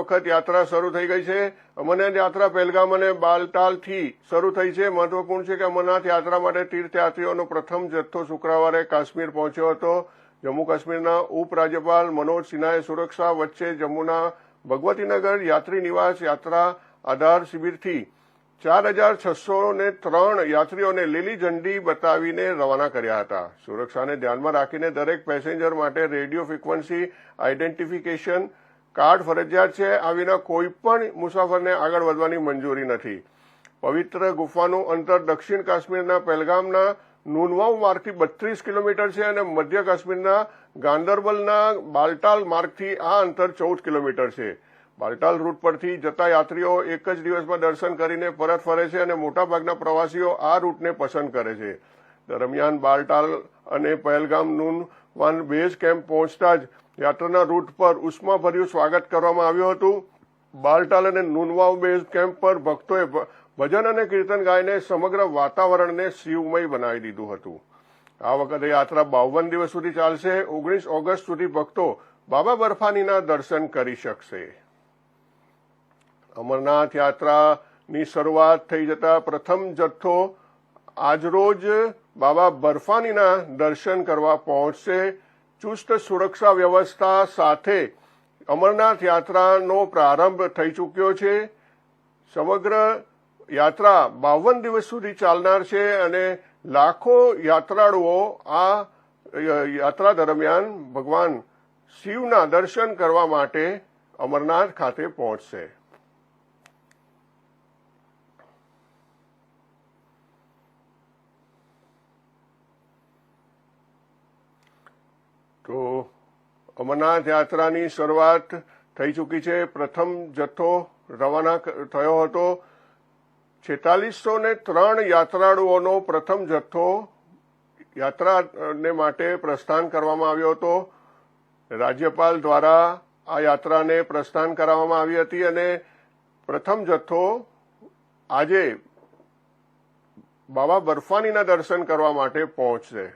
વખત યાત્રા શરૂ થઈ ગઈ છે। અમરનાથ યાત્રા પહેલગામ અને બાલટાલથી શરૂ થઈ છે। મહત્વપૂર્ણ છે કે અમરનાથ યાત્રા માટે તીર્થયાત્રીઓનો પ્રથમ જથ્થો શુક્રવારે કાશ્મીર પહોંચ્યો હતો। જમ્મુ કાશ્મીરના ઉપરાજ્યપાલ મનોજ સિન્હાએ સુરક્ષા વચ્ચે જમ્મુના ભગવતીનગર યાત્રી નિવાસ યાત્રા આધાર શિબિરથી 4603 યાત્રીઓને લીલી ઝંડી બતાવીને રવાના કર્યા હતા। સુરક્ષાને ધ્યાનમાં રાખીને દરેક પેસેન્જર માટે રેડિયો ફ્રીક્વન્સી આઇડેન્ટિફિકેશન કાર્ડ ફરજિયાત છે। આ વિના કોઈ પણ મુસાફરને આગળ વધવાની મંજૂરી નથી। પવિત્ર ગુફાનું અંતર દક્ષિણ કાશ્મીરના પહેલગામના નુનવાવ માર્ગથી 32 કિલોમીટર છે અને મધ્ય કાશ્મીરના ગાંદરબલના બાલટાલ માર્ગથી આ અંતર 14 કિલોમીટર છે। બાલટાલ રૂટ પરથી જતા યાત્રીઓ એક જ દિવસમાં દર્શન કરીને પરત ફરે છે અને મોટાભાગના પ્રવાસીઓ આ રૂટને પસંદ કરે છે। દરમિયાન બાલટાલ અને પહેલગામ નૂનવાન બેઝ કેમ્પ પહોંચતા જ યાત્રાના રૂટ પર ઉષ્માભર્યું સ્વાગત કરવામાં આવ્યું હતું। બાલટાલ અને નુનવાવ બેઝ કેમ્પ પર ભક્તોએ ભજન અને કીર્તન ગાઈને સમગ્ર વાતાવરણને શિવમય બનાવી દીધું હતું। આ વખતે યાત્રા 52 દિવસ સુધી ચાલશે। 19 ઓગસ્ટ સુધી ભક્તો બાબા બર્ફાનીના દર્શન કરી શકશે। અમરનાથ યાત્રાની શરૂઆત થઈ જતા પ્રથમ જથ્થો આજરોજ બાબા બર્ફાનીના દર્શન કરવા પહોંચશે। ચુસ્ત સુરક્ષા વ્યવસ્થા સાથે અમરનાથ યાત્રાનો પ્રારંભ થઈ ચૂક્યો છે। સમગ્ર યાત્રા 52 દિવસ સુધી ચાલનાર છે અને લાખો યાત્રાળુઓ આ યાત્રા દરમિયાન ભગવાન શિવના દર્શન કરવા માટે અમરનાથ ખાતે પહોંચશે। તો અમરનાથ યાત્રાની શરૂઆત થઈ ચૂકી છે। પ્રથમ જથ્થો રવાના થયો હતો। 4603 યાત્રાળુઓનો પ્રથમ જથ્થો યાત્રાને માટે પ્રસ્થાન કરવામાં આવ્યો હતો। રાજ્યપાલ દ્વારા આ યાત્રાને પ્રસ્થાન કરાવવામાં આવી હતી અને પ્રથમ જથ્થો આજે બાબા બર્ફાનીના દર્શન કરવા માટે પહોંચશે।